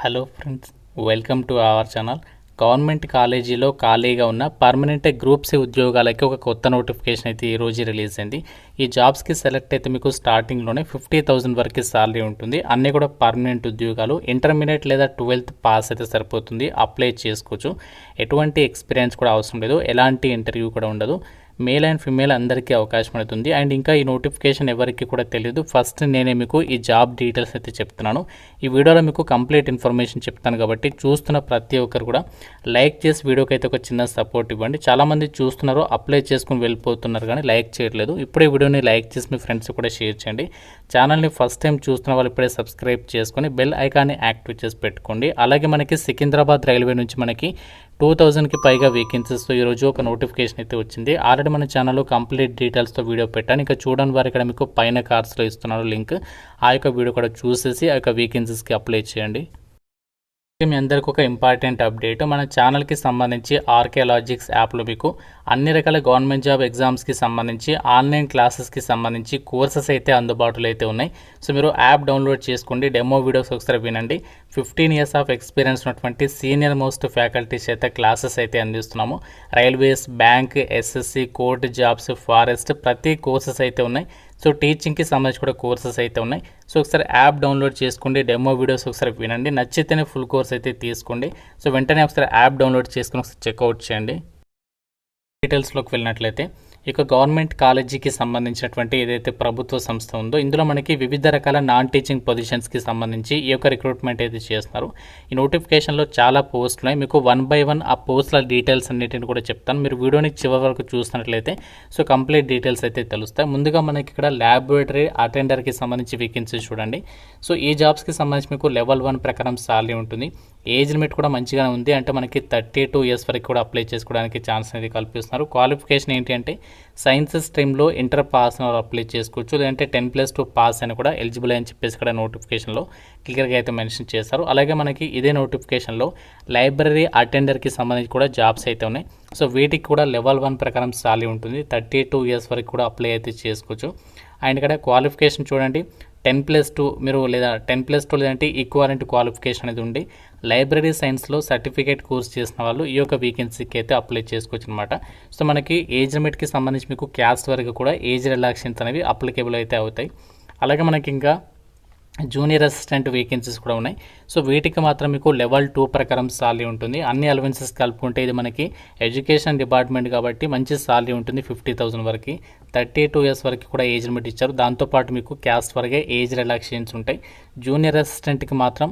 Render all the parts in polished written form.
Hello friends, welcome to our channel. Government కాలేజీలో ఖాళీగా ఉన్న పర్మనెంట్ గ్రూప్ సి ఉద్యోగాలకి ఒక కొత్త నోటిఫికేషన్ అయితే ఈరోజు రిలీజ్ అయింది. ఈ జాబ్స్కి సెలెక్ట్ అయితే మీకు స్టార్టింగ్లోనే 50,000 వరకు సాలరీ ఉంటుంది. అన్నీ కూడా పర్మనెంట్ ఉద్యోగాలు. ఇంటర్మీడియట్ లేదా 12th పాస్ అయితే సరిపోతుంది, అప్లై చేసుకోవచ్చు. ఎటువంటి ఎక్స్పీరియన్స్ కూడా అవసరం లేదు, ఎలాంటి ఇంటర్వ్యూ కూడా ఉండదు. మేల్ అండ్ ఫిమేల్ అందరికీ అవకాశం అవుతుంది. అండ్ ఇంకా ఈ నోటిఫికేషన్ ఎవరికి కూడా తెలియదు. ఫస్ట్ నేనే మీకు ఈ జాబ్ డీటెయిల్స్ అయితే చెప్తున్నాను. ఈ వీడియోలో మీకు కంప్లీట్ ఇన్ఫర్మేషన్ చెప్తాను కాబట్టి చూస్తున్న ప్రతి ఒక్కరు కూడా లైక్ చేసి వీడియోకి అయితే ఒక చిన్న సపోర్ట్ ఇవ్వండి. చాలామంది చూస్తున్నారు, అప్లై చేసుకుని వెళ్ళిపోతున్నారు కానీ లైక్ చేయట్లేదు. ఇప్పుడే వీడియోని లైక్ చేసి మీ ఫ్రెండ్స్ కూడా షేర్ చేయండి. ఛానల్ని ఫస్ట్ టైం చూస్తున్న వాళ్ళు ఇప్పుడే సబ్స్క్రైబ్ చేసుకొని బెల్ ఐకాన్ని యాక్టివేట్ చేసి పెట్టుకోండి. అలాగే మనకి సికింద్రాబాద్ రైల్వే నుంచి మనకి 2000కి పైగా వేకెన్సీస్తో ఈరోజు ఒక నోటిఫికేషన్ అయితే వచ్చింది. ఆల్రెడీ మన ఛానల్లో కంప్లీట్ డీటెయిల్స్తో వీడియో పెట్టాను. ఇంకా చూడని వారు ఇక్కడ మీకు పైన కార్డ్స్లో ఇస్తున్నారు లింక్. ఆ యొక్క వీడియో కూడా చూసేసి ఆ యొక్క వేకెన్సీస్కి అప్లై చేయండి. మీ అందరికీ ఒక ఇంపార్టెంట్ అప్డేట్. మన ఛానల్కి సంబంధించి ఆర్కే లాజిక్స్ యాప్లో మీకు అన్ని రకాల గవర్నమెంట్ జాబ్ ఎగ్జామ్స్కి సంబంధించి ఆన్లైన్ క్లాసెస్కి సంబంధించి కోర్సెస్ అయితే అందుబాటులో అయితే ఉన్నాయి. సో మీరు యాప్ డౌన్లోడ్ చేసుకోండి, డెమో వీడియోస్ ఒకసారి వినండి. 15 years ఆఫ్ ఎక్స్పీరియన్స్ ఉన్నటువంటి సీనియర్ మోస్ట్ ఫ్యాకల్టీస్ అయితే క్లాసెస్ అయితే అందిస్తున్నాము. Railways, bank, SSC, court jobs, forest ప్రతి కోర్సెస్ అయితే ఉన్నాయి. సో టీచింగ్కి సంబంధించి కూడా కోర్సెస్ అయితే ఉన్నాయి. సో ఒకసారి యాప్ డౌన్లోడ్ చేసుకోండి, డెమో వీడియోస్ ఒకసారి వినండి. నచ్చితేనే ఫుల్ కోర్స్ అయితే తీసుకోండి. సో వెంటనే ఒకసారి యాప్ డౌన్లోడ్ చేసుకుని ఒకసారి చెక్అవుట్ చేయండి. డీటెయిల్స్లోకి వెళ్ళినట్లయితే ఇక గవర్నమెంట్ కాలేజీకి సంబంధించినటువంటి ఏదైతే ప్రభుత్వ సంస్థ ఉందో ఇందులో మనకి వివిధ రకాల నాన్ టీచింగ్ పొజిషన్స్కి సంబంధించి ఈ యొక్క రిక్రూట్మెంట్ అయితే చేస్తున్నారు. ఈ నోటిఫికేషన్లో చాలా పోస్టులు ఉన్నాయి. మీకు 1 by 1 ఆ పోస్టుల డీటెయిల్స్ అన్నిటిని కూడా చెప్తాను. మీరు వీడియోని చివరి వరకు చూసినట్లయితే సో కంప్లీట్ డీటెయిల్స్ అయితే తెలుస్తాయి. ముందుగా మనకి ఇక్కడ ల్యాబొరేటరీ అటెండర్కి సంబంధించి వేకెన్సీస్ చూడండి. సో ఈ జాబ్స్కి సంబంధించి మీకు లెవెల్ 1 ప్రకారం సాలరీ ఉంటుంది. ఏజ్ లిమిట్ కూడా మంచిగా ఉంది, అంటే మనకి 32 years వరకు కూడా అప్లై చేసుకోవడానికి ఛాన్స్ అనేది కల్పిస్తున్నారు. క్వాలిఫికేషన్ ఏంటి అంటే సైన్స్ స్ట్రీమ్లో ఇంటర్ పాస్ అని అప్లై చేసుకోవచ్చు, లేదంటే 10+2 పాస్ అని కూడా ఎలిజిబుల్ అని చెప్పేసి ఇక్కడ నోటిఫికేషన్లో క్లియర్గా అయితే మెన్షన్ చేశారు. అలాగే మనకి ఇదే నోటిఫికేషన్లో లైబ్రరీ అటెండర్కి సంబంధించి కూడా జాబ్స్ అయితే ఉన్నాయి. సో వీటికి కూడా లెవెల్ 1 ప్రకారం సాలరీ ఉంటుంది. 32 years వరకు కూడా అప్లై అయితే చేసుకోవచ్చు. అండ్ ఇక్కడ క్వాలిఫికేషన్ చూడండి, 10+2 మీరు లేదా 10+2 లేదంటే ఈక్వాలెంట్ క్వాలిఫికేషన్ అనేది ఉండి లైబ్రరీ సైన్స్లో సర్టిఫికేట్ కోర్స్ చేసిన వాళ్ళు ఈ యొక్క వేకెన్సీకి అయితే అప్లై చేసుకోవచ్చు అనమాట. సో మనకి ఏజ్ లిమిట్కి సంబంధించి మీకు క్యాస్ట్ వరకు కూడా ఏజ్ రిలాక్సేషన్స్ అనేవి అప్లికేబుల్ అయితే అవుతాయి. అలాగే మనకి ఇంకా జూనియర్ అసిస్టెంట్ వేకెన్సీస్ కూడా ఉన్నాయి. సో వీటికి మాత్రం మీకు లెవెల్ 2 ప్రకారం సాలరీ ఉంటుంది. అన్ని అలవెన్సెస్ కలుపుకుంటే ఇది మనకి ఎడ్యుకేషన్ డిపార్ట్మెంట్ కాబట్టి మంచి సాలరీ ఉంటుంది. 50,000 వరకు, 32 years వరకు కూడా ఏజ్ లిమిట్ ఇచ్చారు. దాంతోపాటు మీకు క్యాస్ట్ వరకే ఏజ్ రిలాక్సేషన్స్ ఉంటాయి. జూనియర్ అసిస్టెంట్కి మాత్రం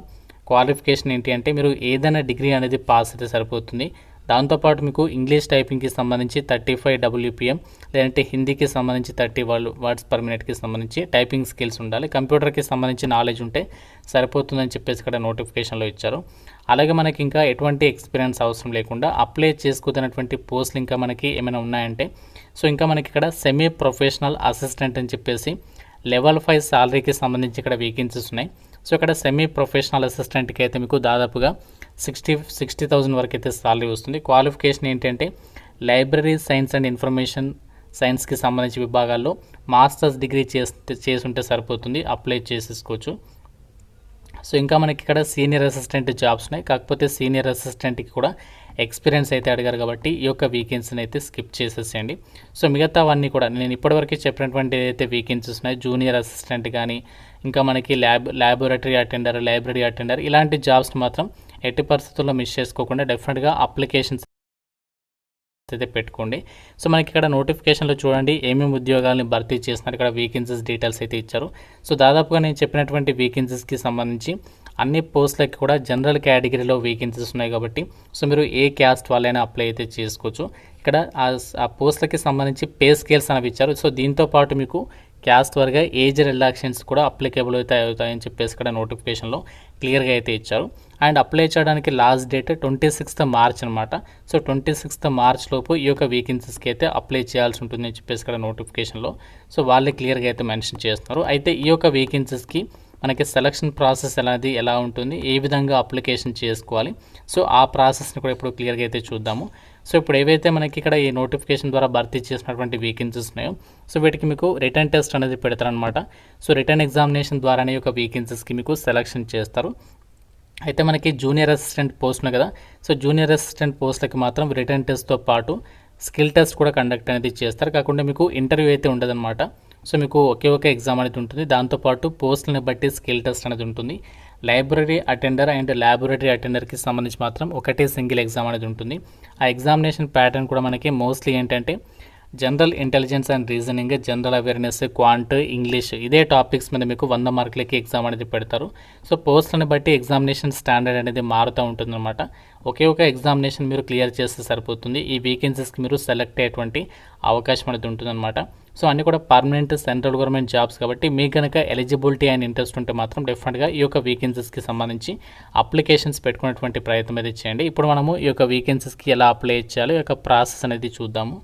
క్వాలిఫికేషన్ ఏంటి అంటే మీరు ఏదైనా డిగ్రీ అనేది పాస్ అయితే సరిపోతుంది. దాంతోపాటు మీకు ఇంగ్లీష్ టైపింగ్కి సంబంధించి 35 WPM లేదంటే హిందీకి సంబంధించి 30 words per minuteకి సంబంధించి టైపింగ్ స్కిల్స్ ఉండాలి. కంప్యూటర్కి సంబంధించి నాలెడ్జ్ ఉంటే సరిపోతుందని చెప్పేసి ఇక్కడ నోటిఫికేషన్లో ఇచ్చారు. అలాగే మనకి ఇంకా ఎటువంటి ఎక్స్పీరియన్స్ అవసరం లేకుండా అప్లై చేసుకున్నటువంటి పోస్టులు ఇంకా మనకి ఏమైనా ఉన్నాయంటే సో ఇంకా మనకి ఇక్కడ సెమీ ప్రొఫెషనల్ అసిస్టెంట్ అని చెప్పేసి లెవెల్ 5 సాలరీకి సంబంధించి ఇక్కడ వేకెన్సీస్ ఉన్నాయి. సో ఇక్కడ సెమీ ప్రొఫెషనల్ అసిస్టెంట్కి అయితే మీకు దాదాపుగా 60,000 వరకు అయితే సాలరీ వస్తుంది. క్వాలిఫికేషన్ ఏంటంటే లైబ్రరీ సైన్స్ అండ్ ఇన్ఫర్మేషన్ సైన్స్కి సంబంధించి విభాగాల్లో మాస్టర్స్ డిగ్రీ చేసి ఉంటే సరిపోతుంది, అప్లై చేసేసుకోవచ్చు. సో ఇంకా మనకి ఇక్కడ సీనియర్ అసిస్టెంట్ జాబ్స్ ఉన్నాయి. కాకపోతే సీనియర్ అసిస్టెంట్కి కూడా ఎక్స్పీరియన్స్ అయితే అడిగారు కాబట్టి ఈ యొక్క వేకెన్సీని అయితే స్కిప్ చేసేసేయండి. సో మిగతావన్నీ కూడా నేను ఇప్పటివరకు చెప్పినటువంటి ఏదైతే వేకెన్సీస్ ఉన్నాయో జూనియర్ అసిస్టెంట్ కానీ ఇంకా మనకి ల్యాబొరేటరీ అటెండర్, లైబ్రరీ అటెండర్ ఇలాంటి జాబ్స్ మాత్రం ఎట్టి పరిస్థితుల్లో మిస్ చేసుకోకుండా డెఫినెట్గా అప్లికేషన్స్ అయితే పెట్టుకోండి. సో మనకి ఇక్కడ నోటిఫికేషన్లో చూడండి ఏమేమి ఉద్యోగాలను భర్తీ చేస్తున్నారు, ఇక్కడ వేకెన్సీస్ డీటెయిల్స్ అయితే ఇచ్చారు. సో దాదాపుగా నేను చెప్పినటువంటి వేకెన్సీస్కి సంబంధించి అన్ని పోస్టులకి కూడా జనరల్ కేటగిరీలో వేకెన్సీస్ ఉన్నాయి కాబట్టి సో మీరు ఏ క్యాస్ట్ వాళ్ళైనా అప్లై అయితే చేసుకోవచ్చు. ఇక్కడ ఆ పోస్టులకి సంబంధించి పే స్కేల్స్ అనేవి ఇచ్చారు. సో దీంతో పాటు మీకు క్యాస్ట్ వరగా ఏజ్ రిలాక్సేషన్స్ కూడా అప్లికేబుల్ అయితే అవుతాయని చెప్పేసి ఇక్కడ నోటిఫికేషన్లో క్లియర్గా అయితే ఇచ్చారు. అండ్ అప్లై చేయడానికి లాస్ట్ డేట్ 26th March అనమాట. సో 26th March లోపు ఈ యొక్క వేకెన్సీస్కి అయితే అప్లై చేయాల్సి ఉంటుందని చెప్పేసి ఇక్కడ నోటిఫికేషన్లో సో వాళ్ళే క్లియర్గా అయితే మెన్షన్ చేస్తున్నారు. అయితే ఈ యొక్క వేకెన్సీస్కి మనకి సెలక్షన్ ప్రాసెస్ ఎలా ఉంటుంది, ఏ విధంగా అప్లికేషన్ చేసుకోవాలి, సో ఆ ప్రాసెస్ని కూడా ఇప్పుడు క్లియర్గా అయితే చూద్దాము. సో ఇప్పుడు ఏవైతే మనకి ఇక్కడ ఈ నోటిఫికేషన్ ద్వారా భర్తీ చేసినటువంటి వేకెన్సీస్ ఉన్నాయో సో వీటికి మీకు రిటర్న్ టెస్ట్ అనేది పెడతారనమాట. సో రిటర్న్ ఎగ్జామినేషన్ ద్వారానే ఒక వేకెన్సీస్కి మీకు సెలక్షన్ చేస్తారు. అయితే మనకి జూనియర్ అసిస్టెంట్ పోస్ట్ ఉంది కదా, సో జూనియర్ అసిస్టెంట్ పోస్ట్లకి మాత్రం రిటర్న్ టెస్ట్తో పాటు స్కిల్ టెస్ట్ కూడా కండక్ట్ అనేది చేస్తారు. కాకుండా మీకు ఇంటర్వ్యూ అయితే ఉండదన్నమాట. సో మీకు ఒకే ఎగ్జామ్ అనేది ఉంటుంది. దాంతోపాటు పోస్టులను బట్టి స్కిల్ టెస్ట్ అనేది ఉంటుంది. లైబ్రరీ అటెండర్ అండ్ ల్యాబొరేటరీ అటెండర్కి సంబంధించి మాత్రం ఒకటే సింగిల్ ఎగ్జామ్ అనేది ఉంటుంది. ఆ ఎగ్జామినేషన్ ప్యాటర్న్ కూడా మనకి మోస్ట్లీ ఏంటంటే general intelligence and reasoning, general awareness, quant, English ఇదే టాపిక్స్ మీద మీకు 100 మార్కులకి ఎగ్జామ్ అనేది పెడతారు. సో పోస్టులను బట్టి ఎగ్జామినేషన్ స్టాండర్డ్ అనేది మారుతూ ఉంటుందన్నమాట. ఒకే ఎగ్జామినేషన్ మీరు క్లియర్ చేస్తే సరిపోతుంది. ఈ వేకెన్సీస్కి మీరు సెలెక్ట్ అయ్యేటువంటి అవకాశం అనేది ఉంటుందన్నమాట. సో అన్నీ కూడా పర్మనెంట్ సెంట్రల్ గవర్నమెంట్ జాబ్స్ కాబట్టి మీకు కనుక ఎలిజిబిలిటీ అండ్ ఇంట్రెస్ట్ ఉంటే మాత్రం డెఫినెట్గా ఈ యొక్క వేకెన్సీస్కి సంబంధించి అప్లికేషన్స్ పెట్టుకునేటువంటి ప్రయత్నం అయితే చేయండి. ఇప్పుడు మనము ఈ యొక్క వేకెన్సీస్కి ఎలా అప్లై చేయాలో ఈ యొక్క ప్రాసెస్ అనేది చూద్దాము.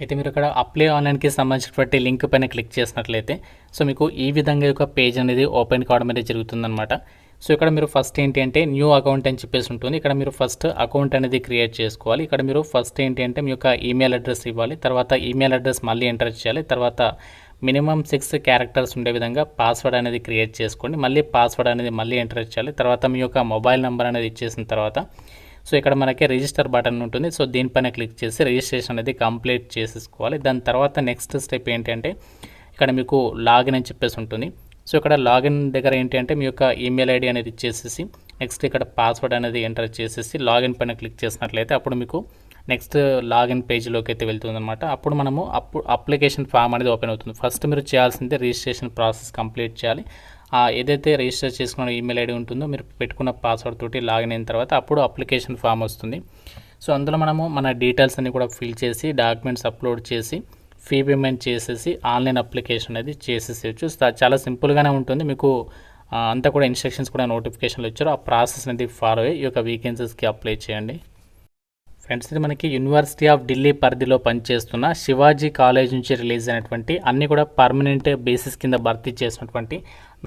అయితే మీరు ఇక్కడ అప్లై ఆన్లైన్కి సంబంధించినటువంటి లింక్ పైన క్లిక్ చేసినట్లయితే సో మీకు ఈ విధంగా ఒక పేజ్ అనేది ఓపెన్ కావడం అనేది జరుగుతుందన్నమాట. సో ఇక్కడ మీరు ఫస్ట్ ఏంటి అంటే న్యూ అకౌంట్ అని చెప్పేసి ఉంటుంది. ఇక్కడ మీరు ఫస్ట్ అకౌంట్ అనేది క్రియేట్ చేసుకోవాలి. ఇక్కడ మీరు ఫస్ట్ ఏంటి అంటే మీ యొక్క ఈమెయిల్ అడ్రస్ ఇవ్వాలి. తర్వాత ఈమెయిల్ అడ్రస్ మళ్ళీ ఎంటర్ చేయాలి. తర్వాత మినిమం 6 క్యారెక్టర్స్ ఉండే విధంగా పాస్వర్డ్ అనేది క్రియేట్ చేసుకోండి. మళ్ళీ పాస్వర్డ్ అనేది మళ్ళీ ఎంటర్ చేయాలి. తర్వాత మీ యొక్క మొబైల్ నెంబర్ అనేది ఇచ్చేసిన తర్వాత సో ఇక్కడ మనకి రిజిస్టర్ బటన్ ఉంటుంది. సో దీనిపైన క్లిక్ చేసి రిజిస్ట్రేషన్ అనేది కంప్లీట్ చేసేసుకోవాలి. దాని తర్వాత నెక్స్ట్ స్టెప్ ఏంటంటే ఇక్కడ మీకు లాగిన్ అని చెప్పేసి ఉంటుంది. సో ఇక్కడ లాగిన్ దగ్గర ఏంటి అంటే మీ యొక్క ఈమెయిల్ ఐడి అనేది ఇచ్చేసేసి నెక్స్ట్ ఇక్కడ పాస్వర్డ్ అనేది ఎంటర్ చేసేసి లాగిన్ పైన క్లిక్ చేసినట్లయితే అప్పుడు మీకు నెక్స్ట్ లాగిన్ పేజ్లోకి అయితే వెళ్తుందన్నమాట. అప్పుడు మనము అప్లికేషన్ ఫామ్ అనేది ఓపెన్ అవుతుంది. ఫస్ట్ మీరు చేయాల్సిందే రిజిస్ట్రేషన్ ప్రాసెస్ కంప్లీట్ చేయాలి. ఏదైతే రిజిస్టర్ చేసుకున్న ఈమెయిల్ ఐడి ఉంటుందో మీరు పెట్టుకున్న పాస్వర్డ్ తోటి లాగిన్ అయిన తర్వాత అప్పుడు అప్లికేషన్ ఫామ్ వస్తుంది. సో అందులో మనము మన డీటెయిల్స్ అన్ని కూడా ఫిల్ చేసి డాక్యుమెంట్స్ అప్లోడ్ చేసి ఫీ పేమెంట్ చేసేసి ఆన్లైన్ అప్లికేషన్ అనేది చేసేసేయచ్చు. చాలా సింపుల్గానే ఉంటుంది. మీకు అంతా కూడా ఇన్స్ట్రక్షన్స్ కూడా నోటిఫికేషన్లు ఇచ్చారు. ఆ ప్రాసెస్ అనేది ఫాలో అయ్యి ఈ యొక్క వేకెన్సీస్కి అప్లై చేయండి. ఫ్రెండ్స్, ఇది మనకి యూనివర్సిటీ ఆఫ్ ఢిల్లీ పరిధిలో పనిచేస్తున్న శివాజీ కాలేజ్ నుంచి రిలీజ్ అయినటువంటి అన్నీ కూడా పర్మనెంట్ బేసిస్ కింద భర్తీ చేసినటువంటి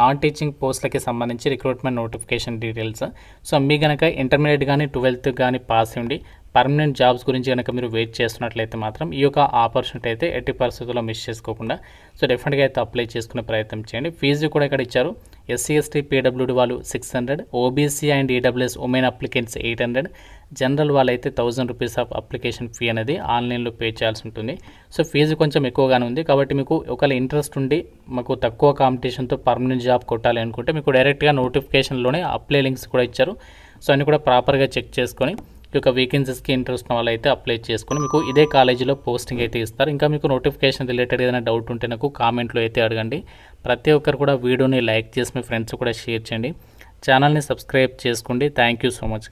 నాన్ టీచింగ్ పోస్టులకి సంబంధించి రిక్రూట్మెంట్ నోటిఫికేషన్ డీటెయిల్స్. సో మీ కనుక ఇంటర్మీడియట్ కానీ 12th కానీ పాస్ ఉండి పర్మనెంట్ జాబ్స్ గురించి కనుక మీరు వెయిట్ చేస్తున్నట్లయితే మాత్రం ఈ యొక్క ఆపర్చునిటీ అయితే ఎట్టి పరిస్థితుల్లో మిస్ చేసుకోకుండా సో డెఫినెట్గా అయితే అప్లై చేసుకునే ప్రయత్నం చేయండి. ఫీజు కూడా ఇక్కడ ఇచ్చారు. SC ST PWD వాళ్ళు 600, OBC and EWS women applicants 800, general వాళ్ళైతే 1000 రూపీస్ ఆఫ్ అప్లికేషన్ ఫీ అనేది ఆన్లైన్లో పే చేయాల్సి ఉంటుంది. సో ఫీజు కొంచెం ఎక్కువగానే ఉంది కాబట్టి మీకు ఒకవేళ ఇంట్రెస్ట్ ఉండి మాకు తక్కువ కాంపిటీషన్తో పర్మనెంట్ జాబ్ కొట్టాలి అనుకుంటే మీకు డైరెక్ట్గా నోటిఫికేషన్లోనే అప్లై లింక్స్ కూడా ఇచ్చారు. సో అన్ని కూడా ప్రాపర్గా చెక్ చేసుకొని ఈ యొక్క వేకెన్సీస్కి ఇంట్రెస్ట్ ఉన్న వాళ్ళైతే అప్లై చేసుకొని మీకు ఇదే కాలేజీలో పోస్టింగ్ అయితే ఇస్తారు. ఇంకా మీకు నోటిఫికేషన్ రిలేటెడ్ ఏదైనా డౌట్ ఉంటే నాకు కామెంట్లో అయితే అడగండి. ప్రతి ఒక్కరు కూడా వీడియోని లైక్ చేసి మీ ఫ్రెండ్స్ కూడా షేర్ చేయండి. ఛానల్ని సబ్స్క్రైబ్ చేసుకోండి. Thank you so much.